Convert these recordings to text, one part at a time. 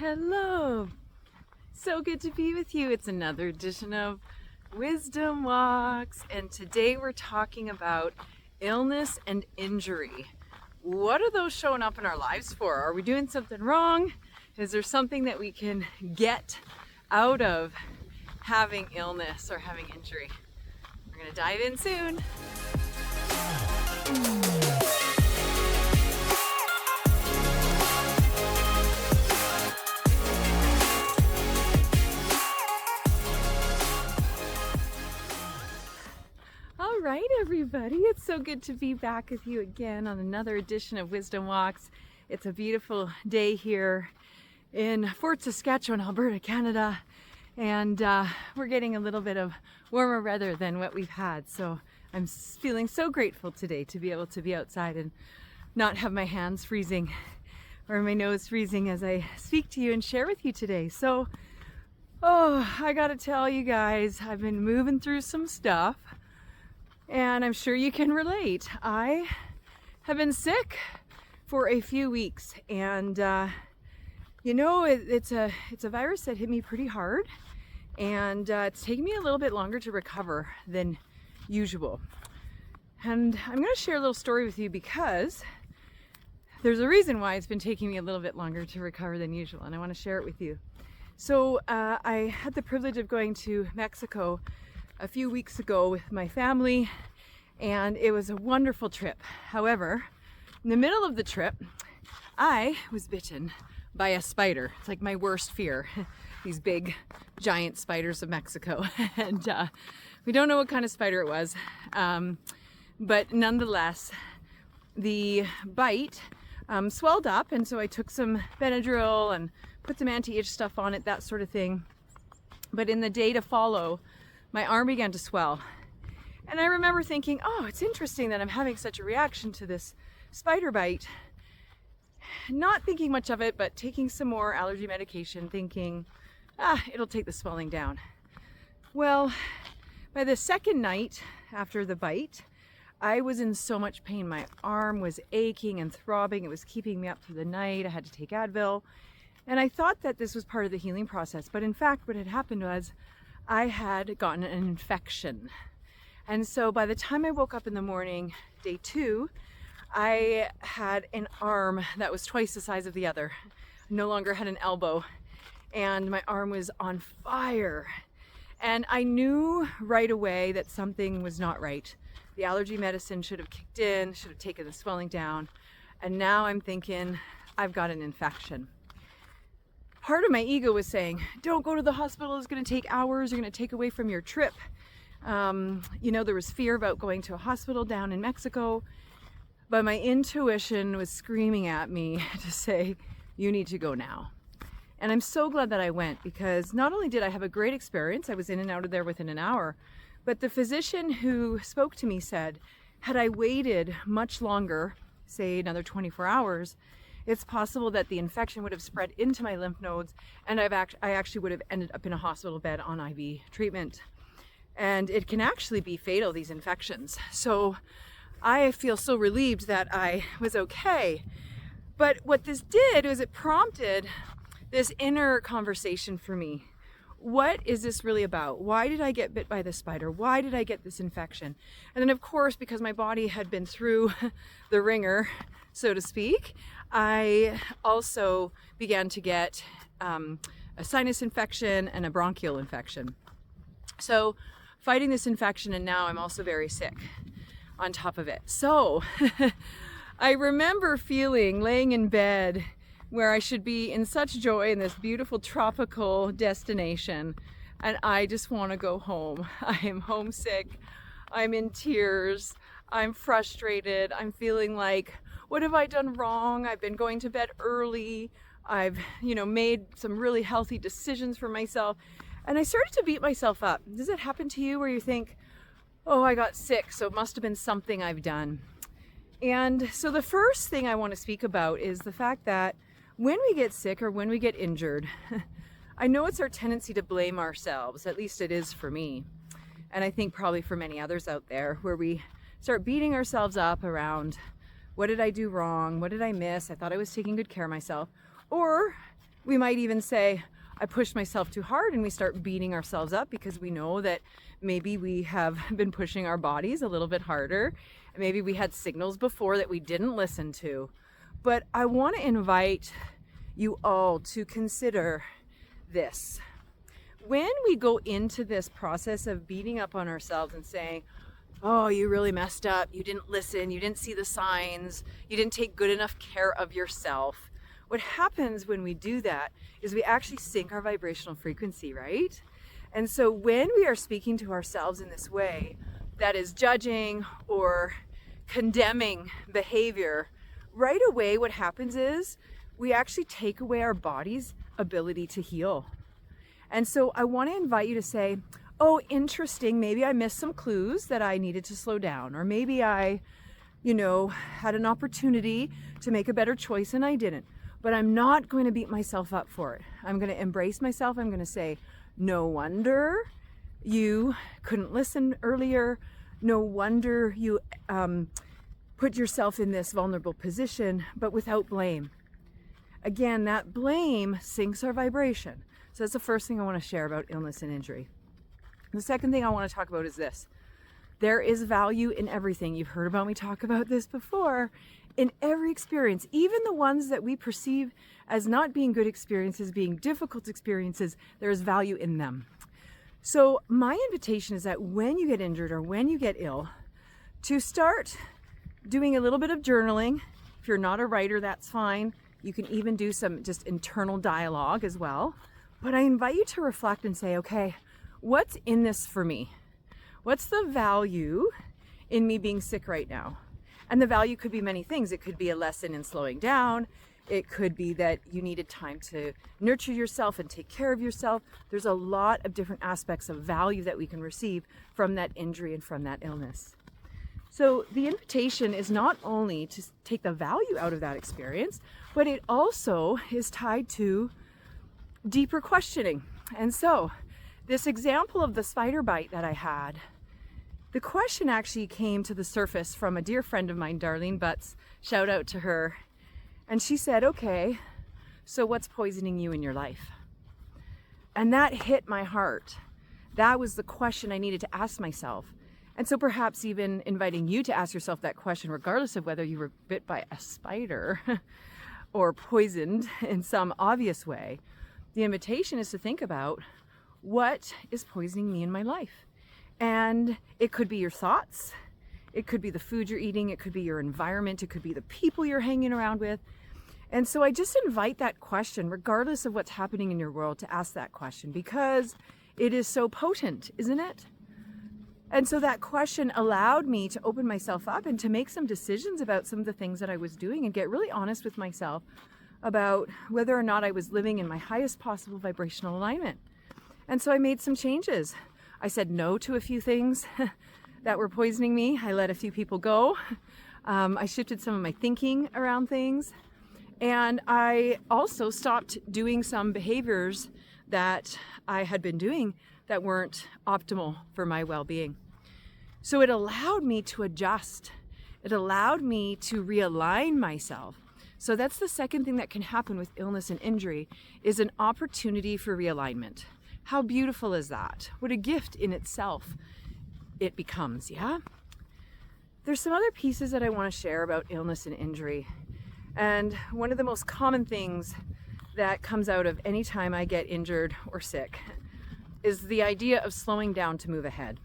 Hello! So good to be with you. It's another edition of Wisdom Walks, and today we're talking about illness and injury. What are those showing up in our lives for? Are we doing something wrong? Is there something that we can get out of having illness or having injury? We're going to dive in soon. All right, everybody, it's so good to be back with you again on another edition of Wisdom Walks. It's a beautiful day here in Fort Saskatchewan, Alberta, Canada, and we're getting a little bit of warmer weather than what we've had. So I'm feeling so grateful today to be able to be outside and not have my hands freezing or my nose freezing as I speak to you and share with you today. So, I gotta tell you guys, I've been moving through some stuff. And I'm sure you can relate. I have been sick for a few weeks, and it's a virus that hit me pretty hard, and it's taken me a little bit longer to recover than usual. And I'm going to share a little story with you because there's a reason why it's been taking me a little bit longer to recover than usual, and I want to share it with you. So I had the privilege of going to Mexico a few weeks ago with my family, and it was a wonderful trip. However, in the middle of the trip, I was bitten by a spider. It's like my worst fear, these big giant spiders of Mexico. And we don't know what kind of spider it was, but nonetheless, the bite swelled up, and so I took some Benadryl and put some anti-itch stuff on it, that sort of thing. But in the day to follow, my arm began to swell. And I remember thinking, it's interesting that I'm having such a reaction to this spider bite. Not thinking much of it, but taking some more allergy medication, thinking, it'll take the swelling down. Well, by the second night after the bite, I was in so much pain. My arm was aching and throbbing. It was keeping me up through the night. I had to take Advil. And I thought that this was part of the healing process. But in fact, what had happened was I had gotten an infection. And so by the time I woke up in the morning, day 2, I had an arm that was twice the size of the other. I no longer had an elbow, and my arm was on fire. And I knew right away that something was not right. The allergy medicine should have kicked in, should have taken the swelling down. And now I'm thinking, I've got an infection. Part of my ego was saying, don't go to the hospital, it's going to take hours, you're going to take away from your trip. There was fear about going to a hospital down in Mexico, but my intuition was screaming at me to say, you need to go now. And I'm so glad that I went, because not only did I have a great experience, I was in and out of there within an hour, but the physician who spoke to me said, had I waited much longer, say another 24 hours, it's possible that the infection would have spread into my lymph nodes, and I actually would have ended up in a hospital bed on IV treatment. And it can actually be fatal, these infections. So I feel so relieved that I was okay. But what this did was it prompted this inner conversation for me. What is this really about? Why did I get bit by the spider? Why did I get this infection? And then, of course, because my body had been through the ringer, so to speak, I also began to get a sinus infection and a bronchial infection. So fighting this infection, and now I'm also very sick on top of it. So I remember laying in bed where I should be in such joy in this beautiful tropical destination, and I just want to go home. I am homesick. I'm in tears. I'm frustrated. I'm feeling like, what have I done wrong? I've been going to bed early. I've, made some really healthy decisions for myself. And I started to beat myself up. Does it happen to you where you think, I got sick, so it must have been something I've done? And so the first thing I want to speak about is the fact that when we get sick or when we get injured, I know it's our tendency to blame ourselves. At least it is for me. And I think probably for many others out there, where we start beating ourselves up around, what did I do wrong? What did I miss? I thought I was taking good care of myself. Or We might even say, I pushed myself too hard, and we start beating ourselves up because we know that maybe we have been pushing our bodies a little bit harder. Maybe we had signals before that we didn't listen to. But I want to invite you all to consider this. When we go into this process of beating up on ourselves and saying, oh, you really messed up, you didn't listen, you didn't see the signs, you didn't take good enough care of yourself, what happens when we do that is we actually sink our vibrational frequency, right? And so when we are speaking to ourselves in this way, that is judging or condemning behavior, right away what happens is we actually take away our body's ability to heal. And so I want to invite you to say, oh, interesting, maybe I missed some clues that I needed to slow down, or maybe I, had an opportunity to make a better choice and I didn't. But I'm not going to beat myself up for it. I'm going to embrace myself. I'm going to say, no wonder you couldn't listen earlier. No wonder you put yourself in this vulnerable position, but without blame. Again, that blame sinks our vibration. So that's the first thing I want to share about illness and injury. The second thing I want to talk about is this. There is value in everything. You've heard about me talk about this before. In every experience, even the ones that we perceive as not being good experiences, being difficult experiences, there is value in them. So my invitation is that when you get injured or when you get ill, to start doing a little bit of journaling. If you're not a writer, that's fine. You can even do some just internal dialogue as well. But I invite you to reflect and say, okay, what's in this for me? What's the value in me being sick right now? And the value could be many things. It could be a lesson in slowing down. It could be that you needed time to nurture yourself and take care of yourself. There's a lot of different aspects of value that we can receive from that injury and from that illness. So the invitation is not only to take the value out of that experience, but it also is tied to deeper questioning. And so this example of the spider bite that I had, the question actually came to the surface from a dear friend of mine, Darlene Butts, shout out to her. And she said, okay, so what's poisoning you in your life? And that hit my heart. That was the question I needed to ask myself. And so perhaps even inviting you to ask yourself that question, regardless of whether you were bit by a spider or poisoned in some obvious way, the invitation is to think about what is poisoning me in my life. And it could be your thoughts, it could be the food you're eating, it could be your environment, it could be the people you're hanging around with. And so I just invite that question, regardless of what's happening in your world, to ask that question because it is so potent, isn't it? And so that question allowed me to open myself up and to make some decisions about some of the things that I was doing and get really honest with myself about whether or not I was living in my highest possible vibrational alignment. And so I made some changes. I said no to a few things that were poisoning me. I let a few people go. I shifted some of my thinking around things. And I also stopped doing some behaviors that I had been doing that weren't optimal for my well-being. So it allowed me to adjust. It allowed me to realign myself. So that's the second thing that can happen with illness and injury, is an opportunity for realignment. How beautiful is that? What a gift in itself it becomes, yeah? There's some other pieces that I want to share about illness and injury. And one of the most common things that comes out of any time I get injured or sick is the idea of slowing down to move ahead.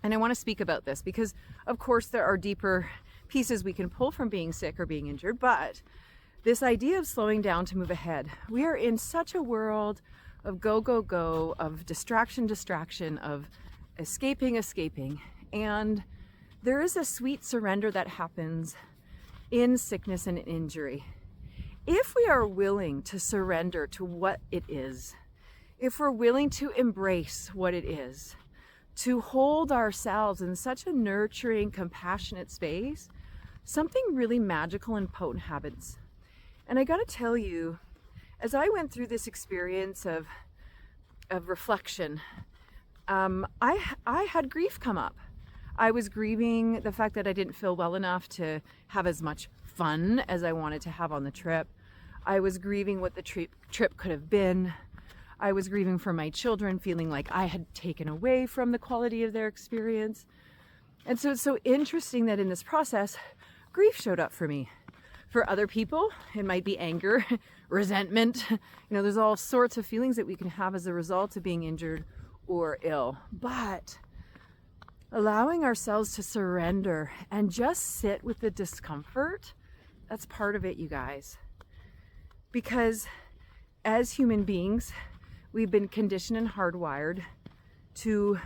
And I want to speak about this because, of course, there are deeper pieces we can pull from being sick or being injured, but this idea of slowing down to move ahead. We are in such a world of go, go, go, of distraction, of escaping. And there is a sweet surrender that happens in sickness and injury. If we are willing to surrender to what it is, if we're willing to embrace what it is, to hold ourselves in such a nurturing, compassionate space, something really magical and potent happens. And I gotta tell you, as I went through this experience of reflection, I had grief come up. I was grieving the fact that I didn't feel well enough to have as much fun as I wanted to have on the trip. I was grieving what the trip could have been. I was grieving for my children, feeling like I had taken away from the quality of their experience. And so it's so interesting that in this process, grief showed up for me. For other people, it might be anger, resentment. There's all sorts of feelings that we can have as a result of being injured or ill. But allowing ourselves to surrender and just sit with the discomfort, that's part of it, you guys. Because as human beings, we've been conditioned and hardwired to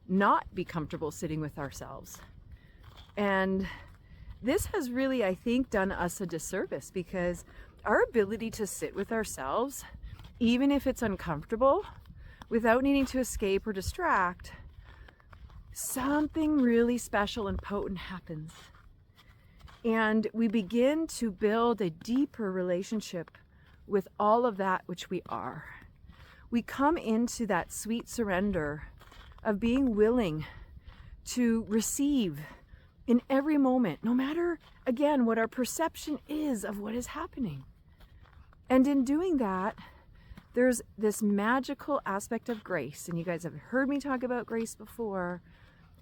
not be comfortable sitting with ourselves. And this has really, I think, done us a disservice, because our ability to sit with ourselves, even if it's uncomfortable, without needing to escape or distract, something really special and potent happens. And we begin to build a deeper relationship with all of that which we are. We come into that sweet surrender of being willing to receive in every moment, no matter, again, what our perception is of what is happening. And in doing that, there's this magical aspect of grace. And you guys have heard me talk about grace before.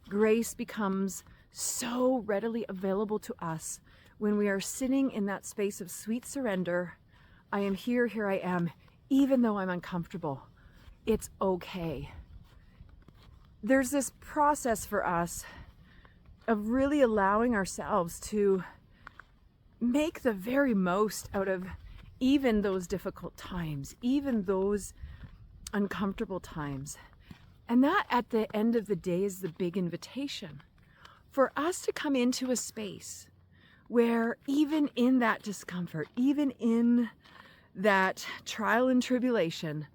Grace becomes so readily available to us when we are sitting in that space of sweet surrender. I am here, here I am, even though I'm uncomfortable. It's okay. There's this process for us of really allowing ourselves to make the very most out of even those difficult times, even those uncomfortable times. And that, at the end of the day, is the big invitation for us to come into a space where even in that discomfort, even in that trial and tribulation,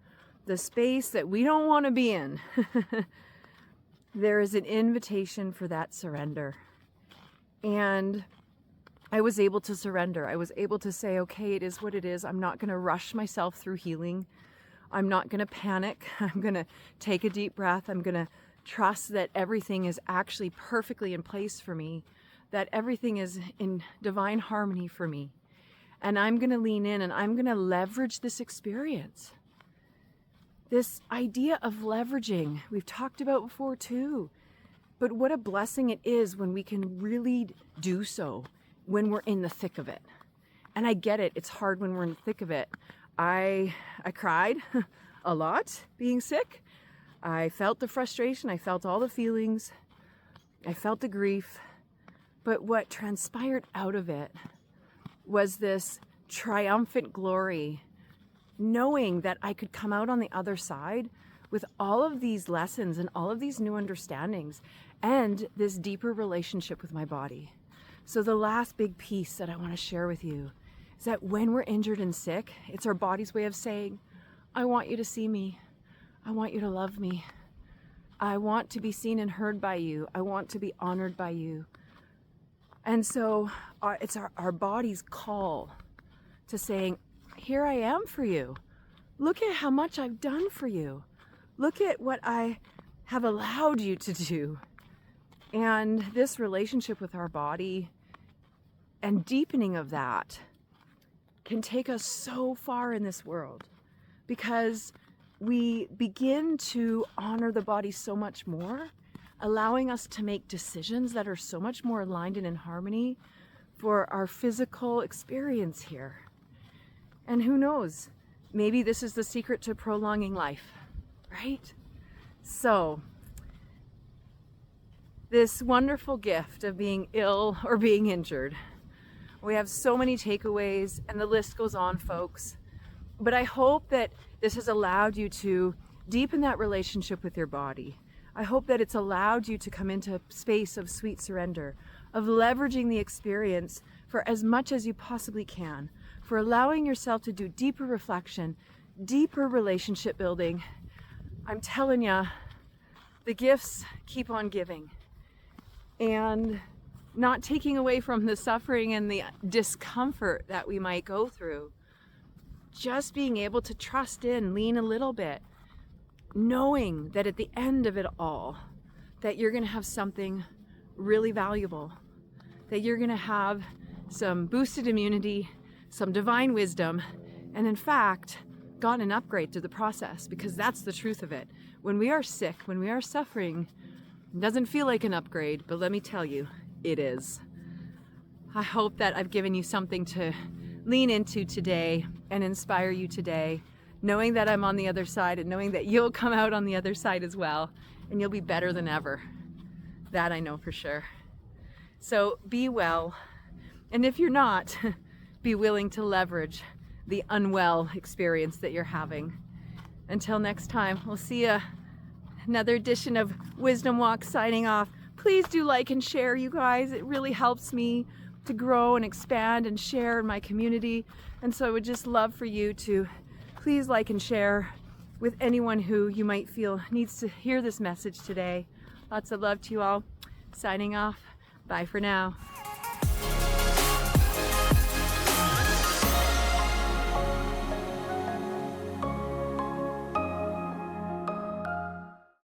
the space that we don't want to be in, there is an invitation for that surrender. And I was able to surrender. I was able to say, okay, it is what it is. I'm not going to rush myself through healing. I'm not going to panic. I'm going to take a deep breath. I'm going to trust that everything is actually perfectly in place for me, that everything is in divine harmony for me. And I'm going to lean in and I'm going to leverage this experience. This idea of leveraging, we've talked about before too. But what a blessing it is when we can really do so, when we're in the thick of it. And I get it, it's hard when we're in the thick of it. I cried a lot being sick. I felt the frustration, I felt all the feelings, I felt the grief. But what transpired out of it was this triumphant glory, knowing that I could come out on the other side with all of these lessons and all of these new understandings and this deeper relationship with my body. So the last big piece that I want to share with you is that when we're injured and sick, it's our body's way of saying, I want you to see me. I want you to love me. I want to be seen and heard by you. I want to be honored by you. And so it's our body's call to saying, here I am for you. Look at how much I've done for you. Look at what I have allowed you to do. And this relationship with our body and deepening of that can take us so far in this world, because we begin to honor the body so much more, allowing us to make decisions that are so much more aligned and in harmony for our physical experience here. And who knows, maybe this is the secret to prolonging life, right? So, this wonderful gift of being ill or being injured. We have so many takeaways, and the list goes on, folks. But I hope that this has allowed you to deepen that relationship with your body. I hope that it's allowed you to come into a space of sweet surrender, of leveraging the experience for as much as you possibly can, for allowing yourself to do deeper reflection, deeper relationship building. I'm telling you, the gifts keep on giving. And not taking away from the suffering and the discomfort that we might go through. Just being able to trust in, lean a little bit, knowing that at the end of it all, that you're going to have something really valuable, that you're going to have some boosted immunity, some divine wisdom, and in fact gotten an upgrade through the process, because that's the truth of it. When we are sick, when we are suffering, it doesn't feel like an upgrade, but let me tell you, it is. I hope that I've given you something to lean into today and inspire you today, knowing that I'm on the other side and knowing that you'll come out on the other side as well, and you'll be better than ever. That I know for sure. So be well, and if you're not, be willing to leverage the unwell experience that you're having. Until next time, we'll see you. Another edition of Wisdom Walk signing off. Please do like and share, you guys. It really helps me to grow and expand and share in my community. And so I would just love for you to please like and share with anyone who you might feel needs to hear this message today. Lots of love to you all. Signing off. Bye for now.